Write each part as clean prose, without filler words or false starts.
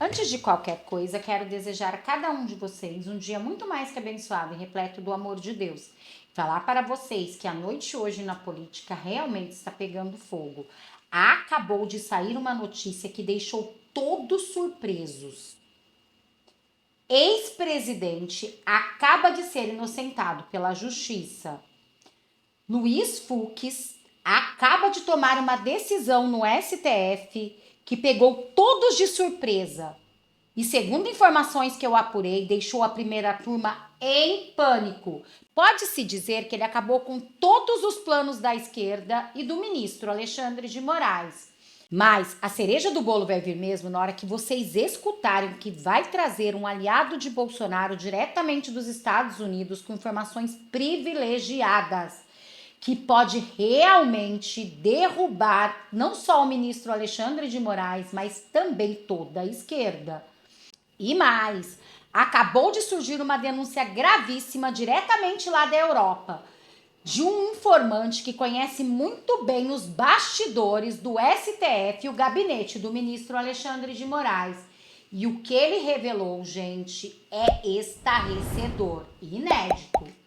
Antes de qualquer coisa, quero desejar a cada um de vocês um dia muito mais que abençoado e repleto do amor de Deus. Falar para vocês que a noite hoje na política realmente está pegando fogo. Acabou de sair uma notícia que deixou todos surpresos. Ex-presidente acaba de ser inocentado pela justiça. Luiz Fux acaba de tomar uma decisão no STF que pegou todos de surpresa. E segundo informações que eu apurei, deixou a primeira turma em pânico. Pode-se dizer que ele acabou com todos os planos da esquerda e do ministro Alexandre de Moraes. Mas a cereja do bolo vai vir mesmo na hora que vocês escutarem que vai trazer um aliado de Bolsonaro diretamente dos Estados Unidos com informações privilegiadas, que pode realmente derrubar não só o ministro Alexandre de Moraes, mas também toda a esquerda. E mais, acabou de surgir uma denúncia gravíssima diretamente lá da Europa, de um informante que conhece muito bem os bastidores do STF e o gabinete do ministro Alexandre de Moraes. E o que ele revelou, gente, é estarrecedor e inédito.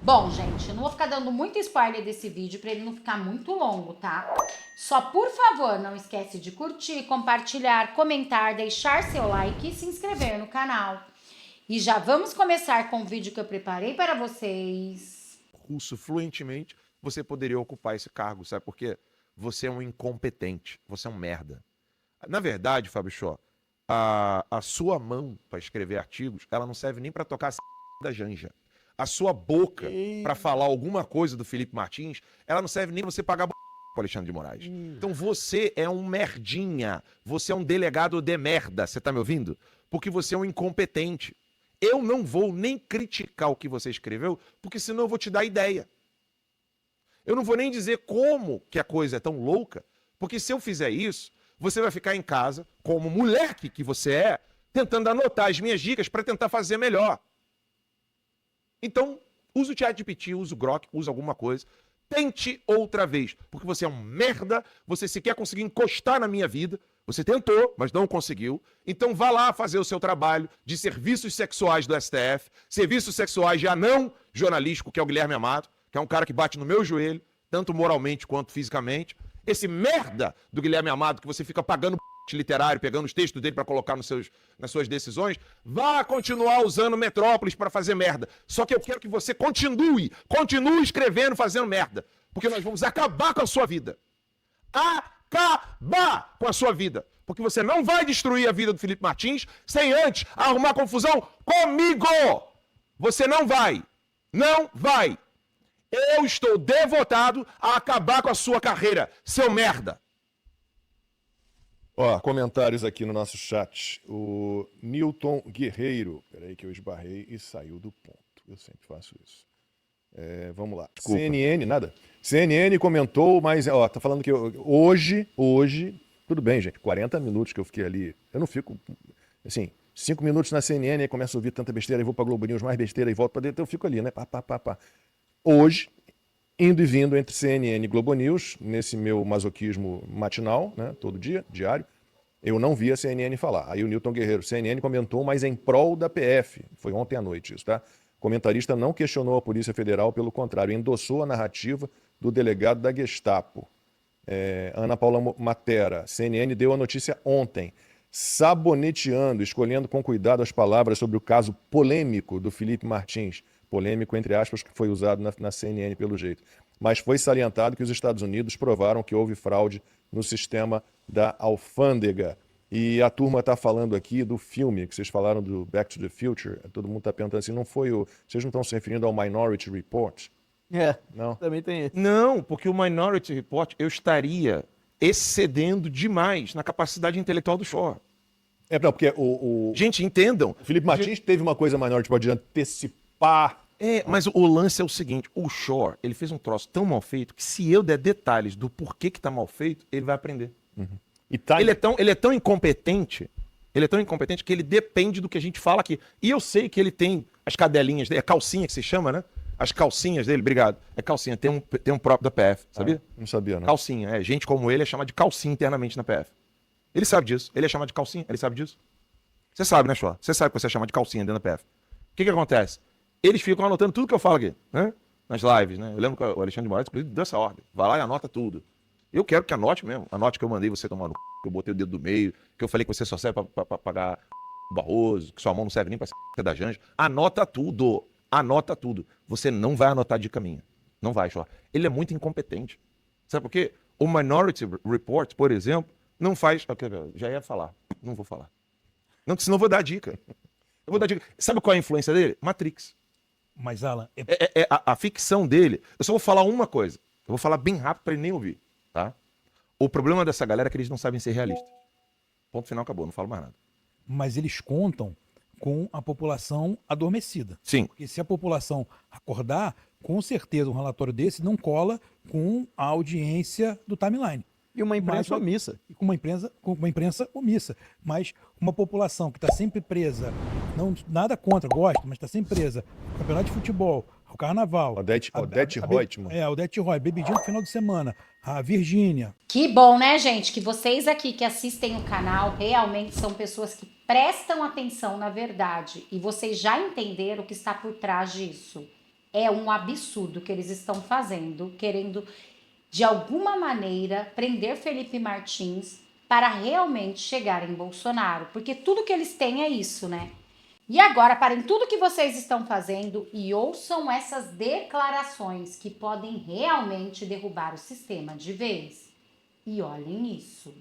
Bom, gente, eu não vou ficar dando muito spoiler desse vídeo para ele não ficar muito longo, tá? Só, por favor, não esquece de curtir, compartilhar, comentar, deixar seu like e se inscrever no canal. E já vamos começar com o vídeo que eu preparei para vocês. Russo fluentemente, você poderia ocupar esse cargo, sabe por quê? Você é um incompetente, você é um merda. Na verdade, Fábio Shaw, a sua mão para escrever artigos, ela não serve nem para tocar a da Janja. A sua boca para falar alguma coisa do Felipe Martins, ela não serve nem pra você pagar pro Alexandre de Moraes. Então você é um merdinha, você é um delegado de merda, você tá me ouvindo? Porque você é um incompetente. Eu não vou nem criticar o que você escreveu, porque senão eu vou te dar ideia. Eu não vou nem dizer como que a coisa é tão louca, porque se eu fizer isso, você vai ficar em casa, como moleque que você é, tentando anotar as minhas dicas para tentar fazer melhor. Então, usa o ChatGPT, usa o Grok, usa alguma coisa. Tente outra vez, porque você é um merda, você sequer conseguiu encostar na minha vida. Você tentou, mas não conseguiu. Então vá lá fazer o seu trabalho de serviços sexuais do STF, serviços sexuais de anão jornalístico, que é o Guilherme Amado, que é um cara que bate no meu joelho, tanto moralmente quanto fisicamente. Esse merda do Guilherme Amado, que você fica pagando literário, pegando os textos dele para colocar nas suas decisões, vá continuar usando Metrópolis para fazer merda. Só que eu quero que você continue escrevendo, fazendo merda. Porque nós vamos acabar com a sua vida. Acabar com a sua vida. Porque você não vai destruir a vida do Felipe Martins sem antes arrumar confusão comigo. Você não vai. Não vai. Eu estou devotado a acabar com a sua carreira, seu merda. Ó, comentários aqui no nosso chat. O Newton Guerreiro. Peraí que eu esbarrei e saiu do ponto. Eu sempre faço isso. Vamos lá. Desculpa. CNN, nada. CNN comentou, mas ó, tá falando que hoje, tudo bem, gente, 40 minutos que eu fiquei ali. Eu não fico, assim, 5 minutos na CNN, aí começo a ouvir tanta besteira, e vou pra Globo News, mais besteira, e volto pra dentro, eu fico ali, né? Pá. Hoje, indo e vindo entre CNN e Globo News, nesse meu masoquismo matinal, né, todo dia, diário, eu não vi a CNN falar. Aí o Newton Guerreiro, CNN comentou, mas em prol da PF. Foi ontem à noite isso, tá? O comentarista não questionou a Polícia Federal, pelo contrário, endossou a narrativa do delegado da Gestapo. Ana Paula Matera, CNN deu a notícia ontem, saboneteando, escolhendo com cuidado as palavras sobre o caso polêmico do Felipe Martins. Polêmico, entre aspas, que foi usado na CNN pelo jeito. Mas foi salientado que os Estados Unidos provaram que houve fraude no sistema da alfândega. E a turma está falando aqui do filme, que vocês falaram do Back to the Future. Todo mundo está perguntando assim, vocês não estão se referindo ao Minority Report? Não? Também tem esse. Não, porque o Minority Report eu estaria excedendo demais na capacidade intelectual do Shaw. Não, porque Gente, entendam. o Felipe Martins teve uma coisa Minority Report de antecipar. Mas o lance é o seguinte, o Shaw, ele fez um troço tão mal feito que se eu der detalhes do porquê que tá mal feito, ele vai aprender. E tá Ele é tão incompetente que ele depende do que a gente fala aqui. E eu sei que ele tem as cadelinhas dele, é calcinha que se chama, né? As calcinhas dele, obrigado. É calcinha, tem um próprio da PF, sabia? Não sabia, não. Calcinha, gente como ele é chamado de calcinha internamente na PF. Ele sabe disso, ele é chamado de calcinha, ele sabe disso. Você sabe, né, Chó? Você sabe que você chama de calcinha dentro da PF. O que acontece? Eles ficam anotando tudo que eu falo aqui, né? Nas lives, né? Eu lembro que o Alexandre de Moraes deu essa ordem. Vai lá e anota tudo. Eu quero que anote mesmo. Anote que eu mandei você tomar no c... que eu botei o dedo do meio, que eu falei que você só serve pra pagar o Barroso, que sua mão não serve nem pra ser da Janja. Anota tudo. Anota tudo. Você não vai anotar dica minha. Não vai, Chó. Ele é muito incompetente. Sabe por quê? O Minority Report, por exemplo, não faz... Já ia falar. Não vou falar. Não, senão eu vou dar dica. Eu vou dar dica. Sabe qual é a influência dele? Matrix. Mas, Alan, A ficção dele. Eu só vou falar uma coisa. Eu vou falar bem rápido para ele nem ouvir, tá? O problema dessa galera é que eles não sabem ser realistas. Ponto final, acabou. Não falo mais nada. mas eles contam com a população adormecida. Sim. Porque se a população acordar, com certeza um relatório desse não cola com a audiência do timeline. E uma imprensa Mas- omissa. E com uma imprensa omissa. Mas uma população que está sempre presa, não, nada contra, gosta, mas está sempre presa ao campeonato de futebol, ao carnaval. Odete Reutemann. A Odete Roy, bebidinho no final de semana. A Virgínia. Que bom, né, gente? Que vocês aqui que assistem o canal realmente são pessoas que prestam atenção na verdade. E vocês já entenderam o que está por trás disso. É um absurdo que eles estão fazendo, querendo, de alguma maneira, prender Felipe Martins para realmente chegar em Bolsonaro. Porque tudo que eles têm é isso, né? E agora, parem tudo que vocês estão fazendo e ouçam essas declarações que podem realmente derrubar o sistema de vez. E olhem isso.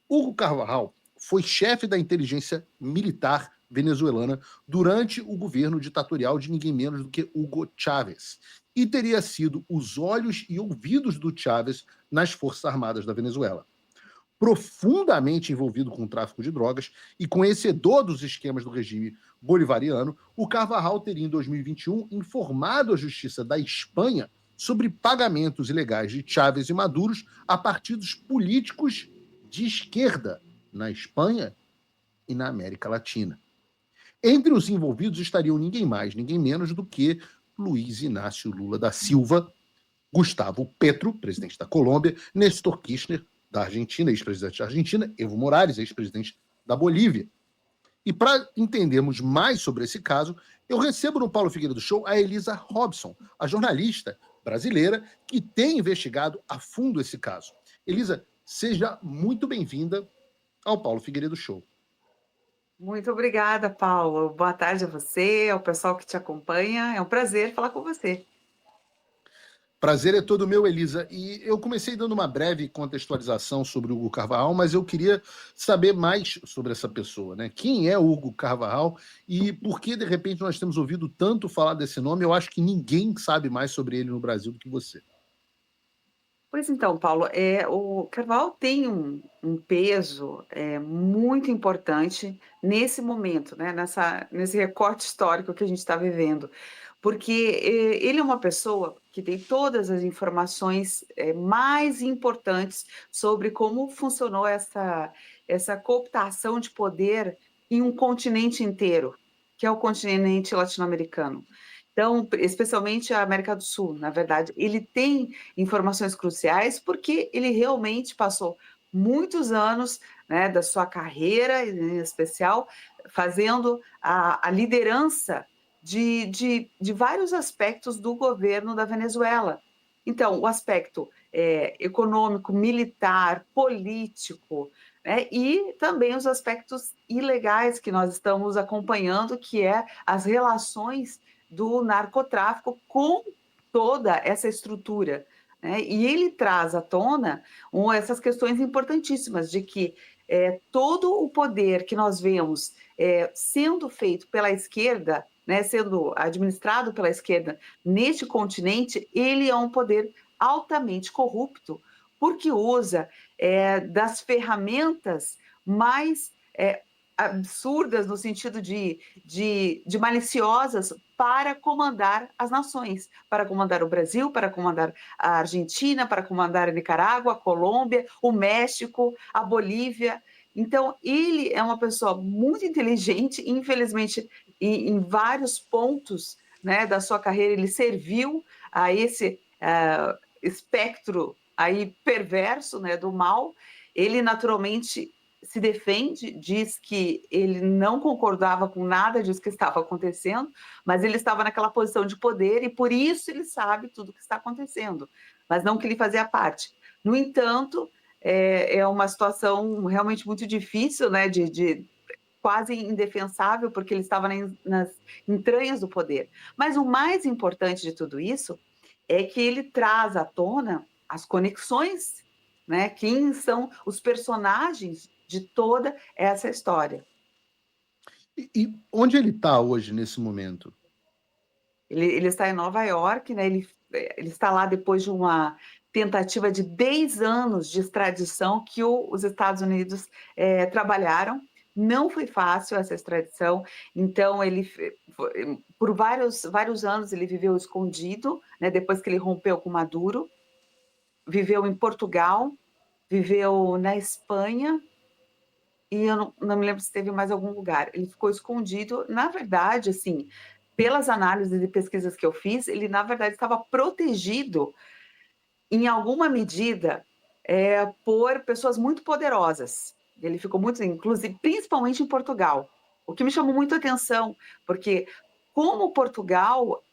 Hugo Carvajal foi chefe da inteligência militar venezuelana durante o governo ditatorial de ninguém menos do que Hugo Chávez e teria sido os olhos e ouvidos do Chávez nas Forças Armadas da Venezuela. Profundamente envolvido com o tráfico de drogas e conhecedor dos esquemas do regime bolivariano, o Carvajal teria em 2021 informado a justiça da Espanha sobre pagamentos ilegais de Chávez e Maduros a partidos políticos de esquerda na Espanha e na América Latina. Entre os envolvidos estariam ninguém mais, ninguém menos do que Luiz Inácio Lula da Silva, Gustavo Petro, presidente da Colômbia, Néstor Kirchner, da Argentina, ex-presidente da Argentina, Evo Morales, ex-presidente da Bolívia. E para entendermos mais sobre esse caso, eu recebo no Paulo Figueiredo Show a Elisa Robson, a jornalista brasileira que tem investigado a fundo esse caso. Elisa, seja muito bem-vinda ao Paulo Figueiredo Show. Muito obrigada, Paulo. Boa tarde a você, ao pessoal que te acompanha. É um prazer falar com você. Prazer é todo meu, Elisa. E eu comecei dando uma breve contextualização sobre o Hugo Carvajal, mas eu queria saber mais sobre essa pessoa, né? Quem é o Hugo Carvajal e por que, de repente, nós temos ouvido tanto falar desse nome? Eu acho que ninguém sabe mais sobre ele no Brasil do que você. Pois então, Paulo, o Carvajal tem um peso muito importante nesse momento, né? Nesse recorte histórico que a gente está vivendo. Porque ele é uma pessoa que tem todas as informações mais importantes sobre como funcionou essa cooptação de poder em um continente inteiro, que é o continente latino-americano. Então, especialmente a América do Sul, na verdade, ele tem informações cruciais porque ele realmente passou muitos anos, né, da sua carreira, em especial, fazendo a liderança de vários aspectos do governo da Venezuela. Então, o aspecto econômico, militar, político, né, e também os aspectos ilegais que nós estamos acompanhando, que é as relações do narcotráfico com toda essa estrutura, né? E ele traz à tona essas questões importantíssimas de que todo o poder que nós vemos sendo feito pela esquerda, né, sendo administrado pela esquerda neste continente, ele é um poder altamente corrupto, porque usa das ferramentas mais absurdas no sentido de maliciosas para comandar as nações, para comandar o Brasil, para comandar a Argentina, para comandar a Nicarágua, a Colômbia, o México, a Bolívia. Então, ele é uma pessoa muito inteligente, infelizmente, em vários pontos, né, da sua carreira, ele serviu a esse espectro aí perverso, né, do mal. Ele, naturalmente, se defende, diz que ele não concordava com nada disso que estava acontecendo, mas ele estava naquela posição de poder e por isso ele sabe tudo o que está acontecendo, mas não que ele fazia parte. No entanto, é uma situação realmente muito difícil, né, de quase indefensável, porque ele estava nas entranhas do poder. Mas o mais importante de tudo isso é que ele traz à tona as conexões, né? Quem são os personagens de toda essa história. E onde ele está hoje, nesse momento? Ele está em Nova York, né? Ele está lá depois de uma tentativa de 10 anos de extradição que os Estados Unidos trabalharam. Não foi fácil essa extradição, então ele por vários anos ele viveu escondido, né? Depois que ele rompeu com Maduro, viveu em Portugal, viveu na Espanha e eu não me lembro se teve mais algum lugar. Ele ficou escondido, na verdade, assim, pelas análises e pesquisas que eu fiz, ele na verdade estava protegido em alguma medida por pessoas muito poderosas. Ele ficou muito, inclusive, principalmente em Portugal, o que me chamou muito a atenção, porque como Portugal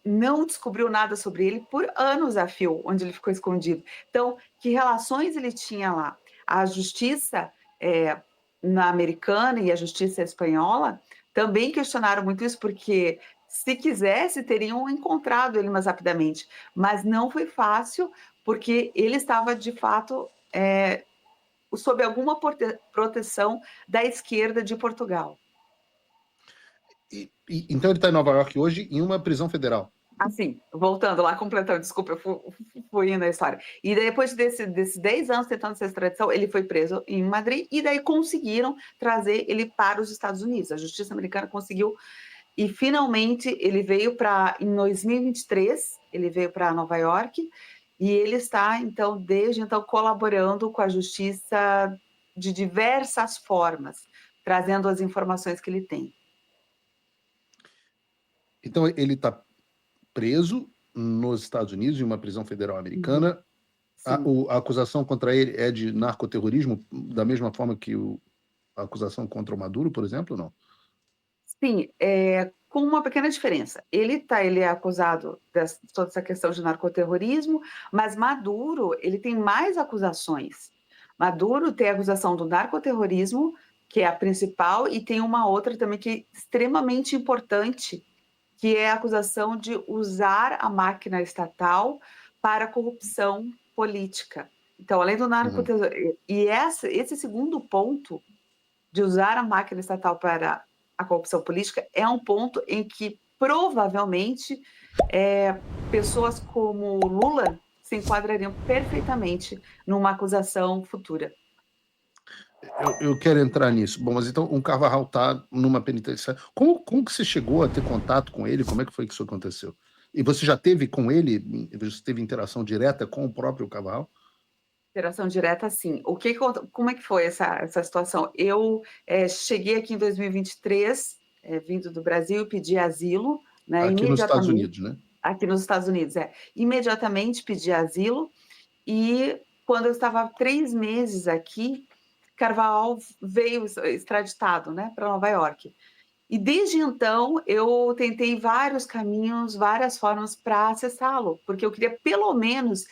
não descobriu nada sobre ele por anos a fio, onde ele ficou escondido. Então, que relações ele tinha lá? A justiça na americana e a justiça espanhola também questionaram muito isso, porque se quisesse, teriam encontrado ele mais rapidamente, mas não foi fácil, porque ele estava, de fato, sob alguma proteção da esquerda de Portugal. Então ele está em Nova York hoje em uma prisão federal. Assim, voltando lá, completando, desculpa, eu fui indo na história. E depois desses 10 anos tentando essa extradição, ele foi preso em Madrid e daí conseguiram trazer ele para os Estados Unidos. A justiça americana conseguiu e finalmente ele veio em 2023, ele veio para Nova York e ele está, então, desde então, colaborando com a justiça de diversas formas, trazendo as informações que ele tem. Então ele está preso nos Estados Unidos, em uma prisão federal americana. A acusação contra ele é de narcoterrorismo, da mesma forma que a acusação contra o Maduro, por exemplo, não? Sim, com uma pequena diferença. Ele é acusado de toda essa questão de narcoterrorismo, mas Maduro, ele tem mais acusações. Maduro tem a acusação do narcoterrorismo, que é a principal, e tem uma outra também que é extremamente importante, que é a acusação de usar a máquina estatal para corrupção política. Então, além do narcoterrorismo, e esse segundo ponto de usar a máquina estatal para a corrupção política é um ponto em que provavelmente pessoas como Lula se enquadrariam perfeitamente numa acusação futura. Eu quero entrar nisso. Bom, mas então o Carvajal está numa penitenciária. Como que você chegou a ter contato com ele? Como é que foi que isso aconteceu? E você já teve com ele? Você teve interação direta com o próprio Carvajal? Interação direta, sim. Como é que foi essa situação? Eu cheguei aqui em 2023, vindo do Brasil, pedi asilo, né, Aqui nos Estados imediatamente. Unidos, né? Aqui nos Estados Unidos, imediatamente pedi asilo e quando eu estava 3 meses aqui, Carvajal veio extraditado, né, para Nova York. E desde então eu tentei vários caminhos, várias formas para acessá-lo, porque eu queria pelo menos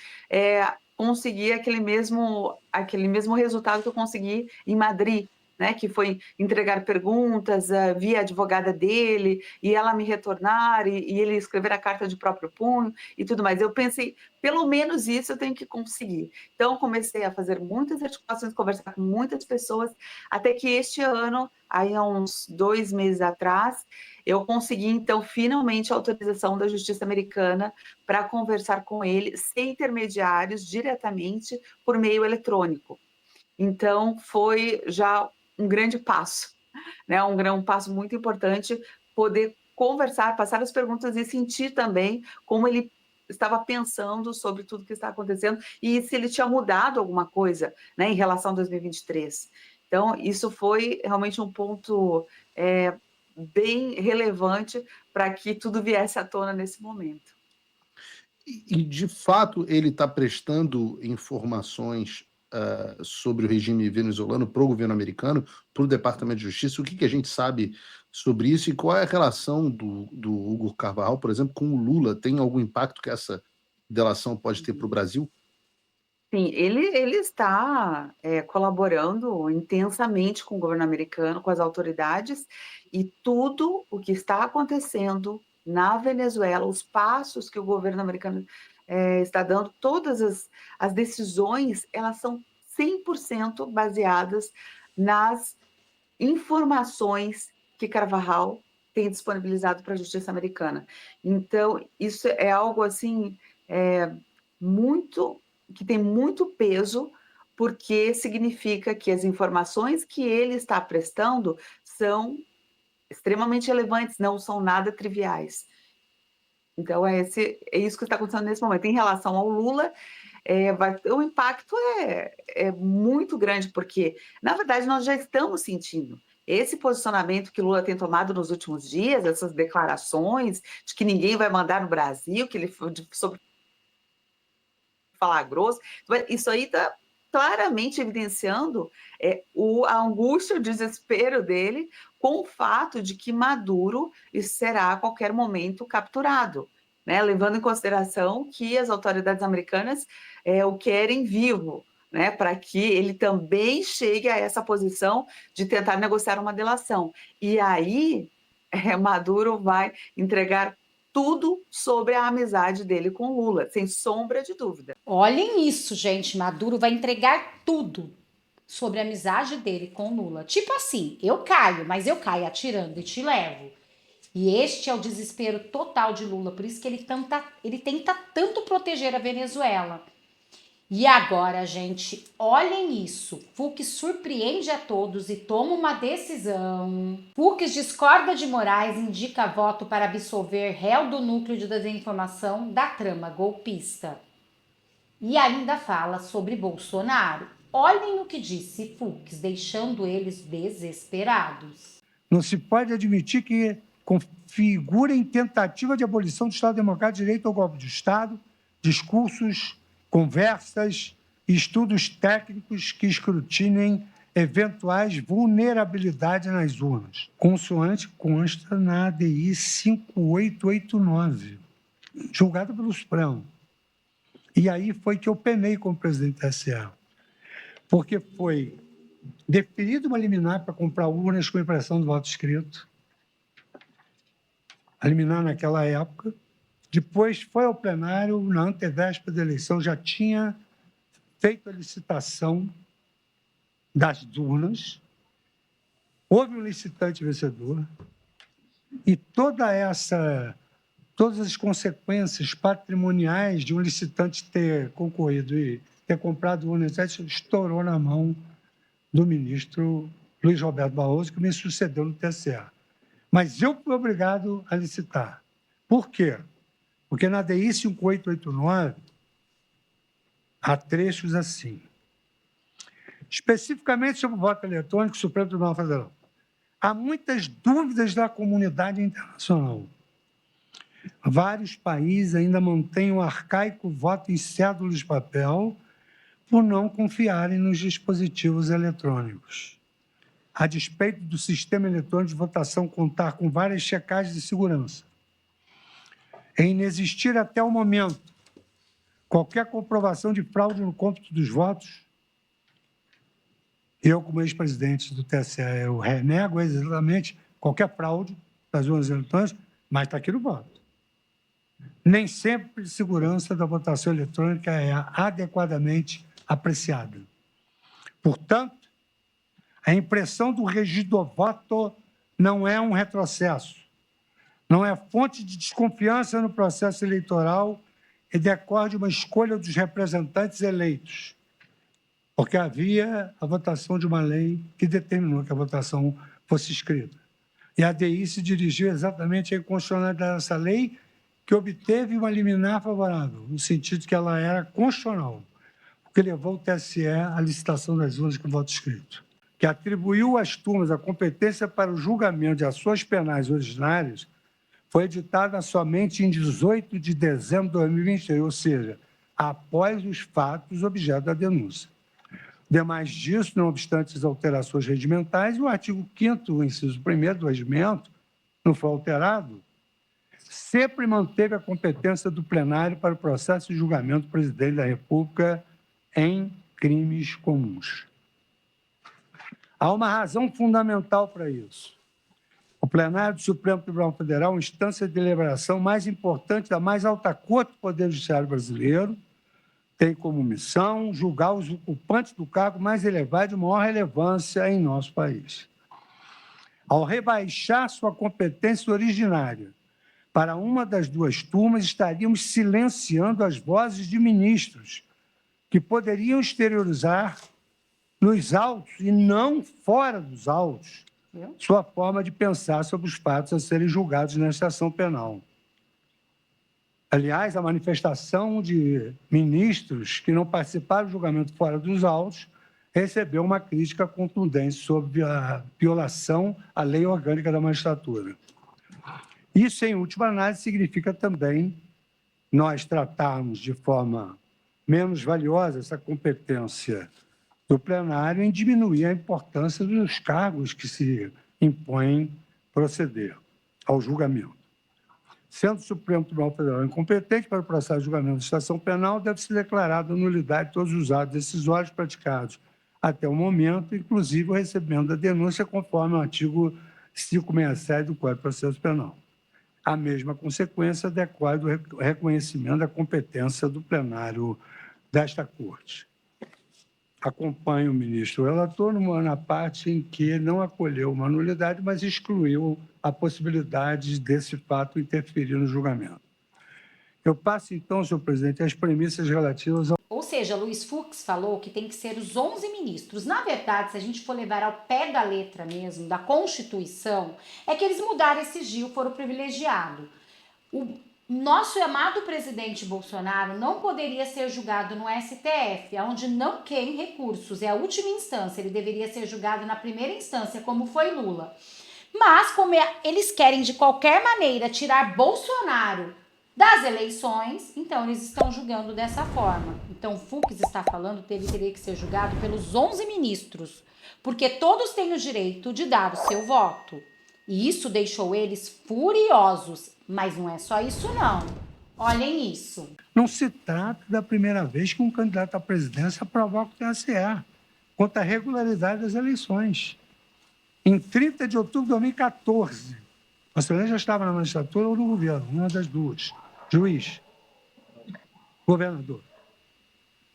conseguir aquele mesmo resultado que eu consegui em Madrid, né, que foi entregar perguntas via advogada dele e ela me retornar e ele escrever a carta de próprio punho e tudo mais. Eu pensei, pelo menos isso eu tenho que conseguir. Então comecei a fazer muitas articulações, conversar com muitas pessoas, até que este ano, aí há uns 2 meses atrás, eu consegui então finalmente a autorização da Justiça Americana para conversar com ele sem intermediários, diretamente por meio eletrônico. Então foi já um grande passo, né? Um passo muito importante, poder conversar, passar as perguntas e sentir também como ele estava pensando sobre tudo que está acontecendo e se ele tinha mudado alguma coisa, né, em relação a 2023. Então, isso foi realmente um ponto bem relevante para que tudo viesse à tona nesse momento. E de fato, ele está prestando informações sobre o regime venezuelano para o governo americano, para o Departamento de Justiça? O que a gente sabe sobre isso e qual é a relação do Hugo Carvajal, por exemplo, com o Lula? Tem algum impacto que essa delação pode ter para o Brasil? Sim, ele está colaborando intensamente com o governo americano, com as autoridades, e tudo o que está acontecendo na Venezuela, os passos que o governo americano está dando, todas as decisões, elas são 100% baseadas nas informações que Carvajal tem disponibilizado para a justiça americana. Então, isso é algo assim que tem muito peso, porque significa que as informações que ele está prestando são extremamente relevantes, não são nada triviais. Então, é isso que está acontecendo nesse momento. Em relação ao Lula, o impacto é muito grande, porque, na verdade, nós já estamos sentindo esse posicionamento que Lula tem tomado nos últimos dias, essas declarações de que ninguém vai mandar no Brasil, que ele sobre falar grosso, isso aí está claramente evidenciando a angústia, o desespero dele com o fato de que Maduro será a qualquer momento capturado, né? Levando em consideração que as autoridades americanas o querem vivo, né? Para que ele também chegue a essa posição de tentar negociar uma delação. E aí Maduro vai entregar tudo sobre a amizade dele com Lula, sem sombra de dúvida. Olhem isso, gente. Maduro vai entregar tudo sobre a amizade dele com Lula. Tipo assim, eu caio, mas eu caio atirando e te levo. E este é o desespero total de Lula. Por isso que ele tenta tanto proteger a Venezuela. E agora, gente, olhem isso. Fux surpreende a todos e toma uma decisão. Fux discorda de Moraes, indica voto para absolver réu do núcleo de desinformação da trama golpista. E ainda fala sobre Bolsonaro. Olhem o que disse Fux, deixando eles desesperados. Não se pode admitir que configurem tentativa de abolição do Estado Democrático, direito ao golpe de Estado, discursos, conversas e estudos técnicos que escrutinem eventuais vulnerabilidades nas urnas, consoante consta na ADI 5889, julgada pelo Supremo. E aí foi que eu penei como presidente da TSE, porque foi deferido uma liminar para comprar urnas com impressão do voto escrito, a liminar naquela época. Depois foi ao plenário, na antevéspera da eleição, já tinha feito a licitação das urnas, houve um licitante vencedor, e todas as consequências patrimoniais de um licitante ter concorrido e ter comprado urnas, estourou na mão do ministro Luiz Roberto Barroso, que me sucedeu no TSE. Mas eu fui obrigado a licitar. Por quê? Porque na DI 5889 há trechos assim. Especificamente sobre o voto eletrônico, Supremo Tribunal Federal. Há muitas dúvidas da comunidade internacional. Vários países ainda mantêm o arcaico voto em cédulas de papel por não confiarem nos dispositivos eletrônicos. A despeito do sistema eletrônico de votação contar com várias checagens de segurança, em inexistir até o momento qualquer comprovação de fraude no cômputo dos votos, eu, como ex-presidente do TSE, eu renego exatamente qualquer fraude das urnas eletrônicas, mas está aqui no voto. Nem sempre a segurança da votação eletrônica é adequadamente apreciada. Portanto, a impressão do registro do voto não é um retrocesso, não é fonte de desconfiança no processo eleitoral e decorre de uma escolha dos representantes eleitos, porque havia a votação de uma lei que determinou que a votação fosse escrita. E a ADI se dirigiu exatamente à inconstitucionalidade dessa lei, que obteve uma liminar favorável, no sentido de que ela era constitucional, porque levou o TSE à licitação das urnas com voto escrito, que atribuiu às turmas a competência para o julgamento de ações penais originárias, foi editada somente em 18 de dezembro de 2023, ou seja, após os fatos objeto da denúncia. Demais disso, não obstante as alterações regimentais, o artigo 5º, inciso 1º do regimento, não foi alterado, sempre manteve a competência do plenário para o processo de julgamento do presidente da República em crimes comuns. Há uma razão fundamental para isso. O plenário do Supremo Tribunal Federal é uma instância de deliberação mais importante da mais alta corte do Poder Judiciário brasileiro, tem como missão julgar os ocupantes do cargo mais elevado de maior relevância em nosso país. Ao rebaixar sua competência originária para uma das duas turmas, estaríamos silenciando as vozes de ministros que poderiam exteriorizar nos autos e não fora dos autos sua forma de pensar sobre os fatos a serem julgados nesta ação penal. Aliás, a manifestação de ministros que não participaram do julgamento fora dos autos recebeu uma crítica contundente sobre a violação à lei orgânica da magistratura. Isso, em última análise, significa também nós tratarmos de forma menos valiosa essa competência do plenário em diminuir a importância dos cargos que se impõem proceder ao julgamento. Sendo o Supremo Tribunal Federal incompetente para o processo de julgamento de estação penal, deve ser declarada nulidade de todos os atos decisórios praticados até o momento, inclusive o recebimento da denúncia, conforme o artigo 567 do Código de Processo Penal. A mesma consequência decorre do reconhecimento da competência do plenário desta Corte. Acompanho o ministro relator na parte em que não acolheu uma nulidade, mas excluiu a possibilidade desse fato interferir no julgamento. Eu passo, então, senhor presidente, às premissas relativas ao... Ou seja, Luiz Fux falou que tem que ser os 11 ministros. Na verdade, se a gente for levar ao pé da letra mesmo, da Constituição, é que eles mudaram esse dia o foro privilegiado. O nosso amado presidente Bolsonaro não poderia ser julgado no STF, onde não tem recursos, é a última instância, ele deveria ser julgado na primeira instância, como foi Lula. Mas, como eles querem de qualquer maneira tirar Bolsonaro das eleições, então eles estão julgando dessa forma. Então, Fux está falando que ele teria que ser julgado pelos 11 ministros, porque todos têm o direito de dar o seu voto. E isso deixou eles furiosos. Mas não é só isso, não. Olhem isso. Não se trata da primeira vez que um candidato à presidência provoca o TSE contra a regularidade das eleições. Em 30 de outubro de 2014, você já estava na magistratura ou no governo, uma das duas. Juiz, governador.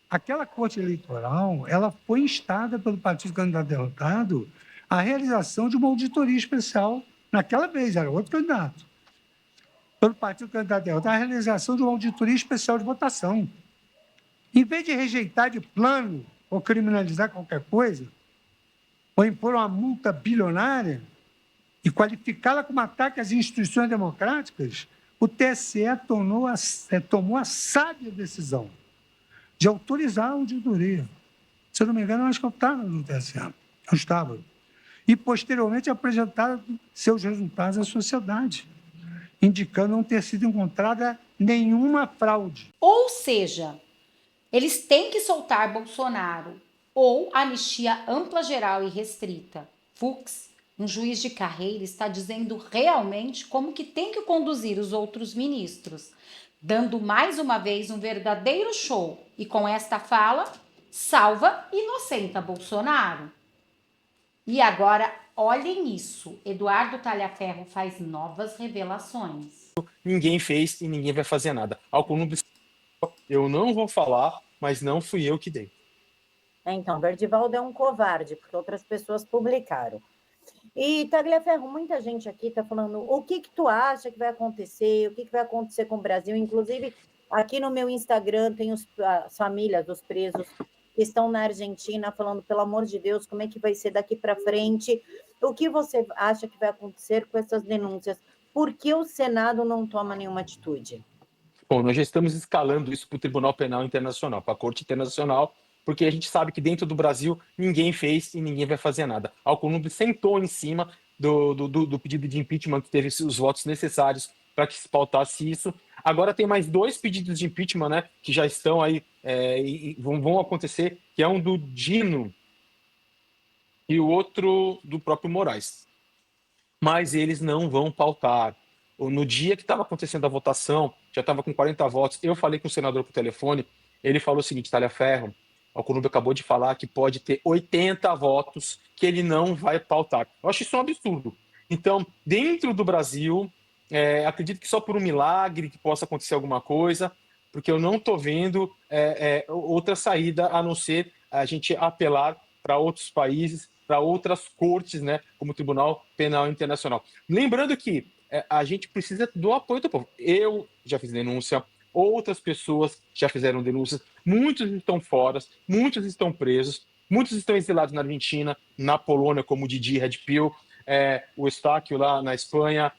Aquela corte eleitoral, ela foi instada pelo partido candidato derrotado à realização de uma auditoria especial. Naquela vez, era outro candidato. Pelo partido candidato derrotado, a realização de uma auditoria especial de votação. Em vez de rejeitar de plano ou criminalizar qualquer coisa, ou impor uma multa bilionária e qualificá-la como ataque às instituições democráticas, o TSE tomou a sábia decisão de autorizar a auditoria. Se eu não me engano, eu acho que eu estava no TSE. Eu estava. E, posteriormente, apresentar seus resultados à sociedade, indicando não ter sido encontrada nenhuma fraude. Ou seja, eles têm que soltar Bolsonaro ou anistia ampla, geral e restrita. Fux, um juiz de carreira, está dizendo realmente como que tem que conduzir os outros ministros, dando mais uma vez um verdadeiro show. E com esta fala, salva e inocenta Bolsonaro. E agora, olhem isso, Eduardo Talhaferro faz novas revelações. Ninguém fez e ninguém vai fazer nada. Alcolumbre, eu não vou falar, mas não fui eu que dei. Então, Verdivaldo é um covarde, porque outras pessoas publicaram. E, Tagliaferro, muita gente aqui está falando o que tu acha que vai acontecer, o que vai acontecer com o Brasil. Inclusive, aqui no meu Instagram tem as famílias dos presos que estão na Argentina falando, pelo amor de Deus, como é que vai ser daqui para frente? O que você acha que vai acontecer com essas denúncias? Por que o Senado não toma nenhuma atitude? Bom, nós já estamos escalando isso para o Tribunal Penal Internacional, para a Corte Internacional, porque a gente sabe que dentro do Brasil ninguém fez e ninguém vai fazer nada. Alcolumbre sentou em cima do pedido de impeachment, que teve os votos necessários para que se pautasse isso. Agora tem mais 2 pedidos de impeachment, né, que já estão aí e vão acontecer, que é um do Dino e o outro do próprio Moraes. Mas eles não vão pautar. No dia que estava acontecendo a votação, já estava com 40 votos, eu falei com o senador por telefone, ele falou o seguinte: Talhaferro, o Alcolumbre acabou de falar que pode ter 80 votos que ele não vai pautar. Eu acho isso um absurdo. Então, dentro do Brasil, acredito que só por um milagre que possa acontecer alguma coisa, porque eu não estou vendo outra saída a não ser a gente apelar para outros países, para outras cortes, né, como o Tribunal Penal Internacional. Lembrando que a gente precisa do apoio do povo. Eu já fiz denúncia, outras pessoas já fizeram denúncias, muitos estão fora, muitos estão presos, muitos estão exilados na Argentina, na Polônia, como o Didi Red Pill, o Estáquio lá na Espanha,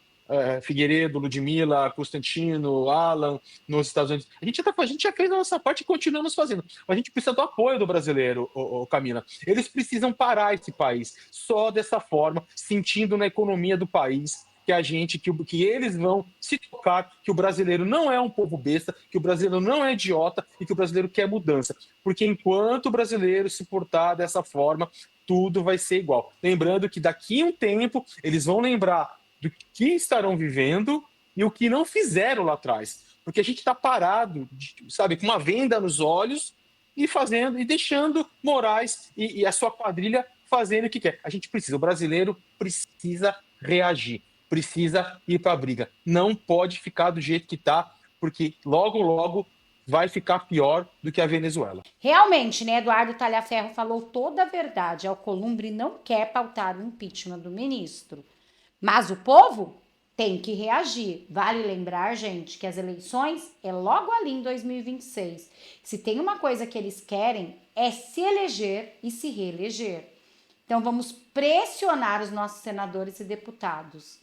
Figueiredo, Ludmilla, Constantino, Alan, nos Estados Unidos. A gente já fez a nossa parte e continuamos fazendo. Mas a gente precisa do apoio do brasileiro, Camila. Eles precisam parar esse país. Só dessa forma, sentindo na economia do país, que eles vão se tocar que o brasileiro não é um povo besta, que o brasileiro não é idiota e que o brasileiro quer mudança. Porque enquanto o brasileiro se portar dessa forma, tudo vai ser igual. Lembrando que daqui a um tempo eles vão lembrar do que estarão vivendo e o que não fizeram lá atrás. Porque a gente está parado, sabe, com uma venda nos olhos e fazendo e deixando Moraes e a sua quadrilha fazendo o que quer. O brasileiro precisa reagir, precisa ir para a briga. Não pode ficar do jeito que está, porque logo, logo vai ficar pior do que a Venezuela. Realmente, né, Eduardo Talhaferro falou toda a verdade. Alcolumbre não quer pautar o impeachment do ministro. Mas o povo tem que reagir. Vale lembrar, gente, que as eleições é logo ali em 2026. Se tem uma coisa que eles querem é se eleger e se reeleger. Então vamos pressionar os nossos senadores e deputados.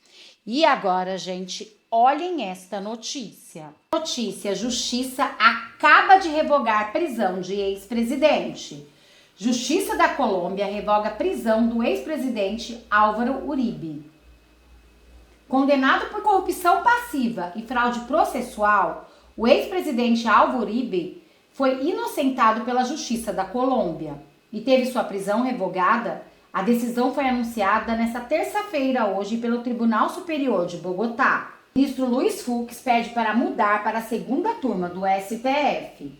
E agora, gente, olhem esta notícia. Notícia: Justiça acaba de revogar prisão de ex-presidente. Justiça da Colômbia revoga a prisão do ex-presidente Álvaro Uribe. Condenado por corrupção passiva e fraude processual, o ex-presidente Álvaro Uribe foi inocentado pela Justiça da Colômbia e teve sua prisão revogada. A decisão foi anunciada nesta terça-feira hoje pelo Tribunal Superior de Bogotá. O ministro Luiz Fux pede para mudar para a segunda turma do STF.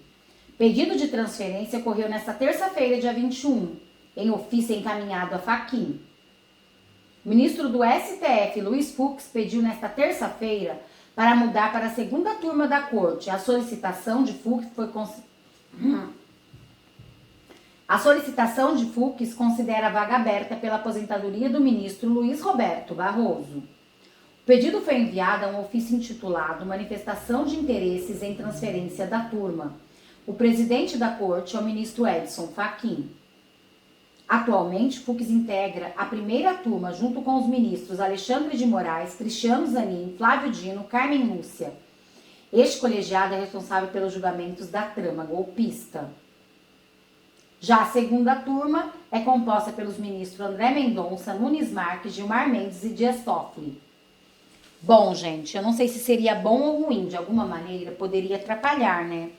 Pedido de transferência ocorreu nesta terça-feira, dia 21, em ofício encaminhado à Fachin. O ministro do STF, Luiz Fux, pediu nesta terça-feira para mudar para a segunda turma da corte. A solicitação de Fux considera a vaga aberta pela aposentadoria do ministro Luiz Roberto Barroso. O pedido foi enviado a um ofício intitulado Manifestação de Interesses em Transferência da Turma. O presidente da corte é o ministro Edson Fachin. Atualmente, Fux integra a primeira turma junto com os ministros Alexandre de Moraes, Cristiano Zanin, Flávio Dino, Carmen Lúcia. Este colegiado é responsável pelos julgamentos da trama golpista. Já a segunda turma é composta pelos ministros André Mendonça, Nunes Marques, Gilmar Mendes e Dias Toffoli. Bom, gente, eu não sei se seria bom ou ruim, de alguma maneira poderia atrapalhar, né?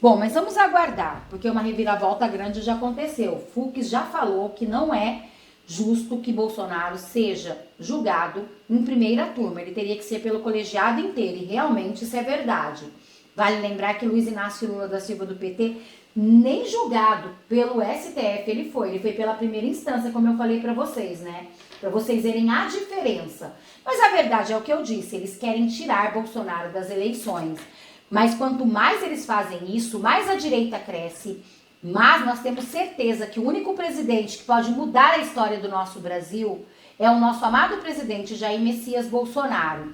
Bom, mas vamos aguardar, porque uma reviravolta grande já aconteceu. Fux já falou que não é justo que Bolsonaro seja julgado em primeira turma. Ele teria que ser pelo colegiado inteiro, e realmente isso é verdade. Vale lembrar que Luiz Inácio Lula da Silva do PT nem julgado pelo STF ele foi pela primeira instância, como eu falei para vocês, né? Para vocês verem a diferença. Mas a verdade é o que eu disse, eles querem tirar Bolsonaro das eleições. Mas quanto mais eles fazem isso, mais a direita cresce. Mas nós temos certeza que o único presidente que pode mudar a história do nosso Brasil é o nosso amado presidente Jair Messias Bolsonaro.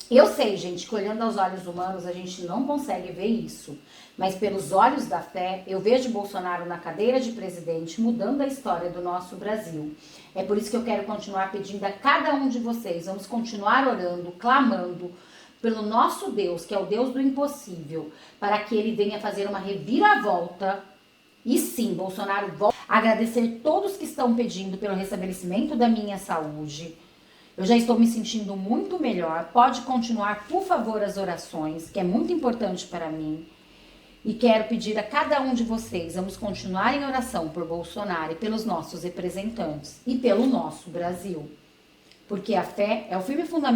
Eu sei, gente, que olhando aos olhos humanos a gente não consegue ver isso. Mas pelos olhos da fé, eu vejo Bolsonaro na cadeira de presidente mudando a história do nosso Brasil. É por isso que eu quero continuar pedindo a cada um de vocês, vamos continuar orando, clamando pelo nosso Deus, que é o Deus do impossível, para que ele venha fazer uma reviravolta. E sim, Bolsonaro volta. Agradecer todos que estão pedindo pelo restabelecimento da minha saúde. Eu já estou me sentindo muito melhor. Pode continuar, por favor, as orações, que é muito importante para mim. E quero pedir a cada um de vocês, vamos continuar em oração por Bolsonaro e pelos nossos representantes e pelo nosso Brasil. Porque a fé é o firme fundamento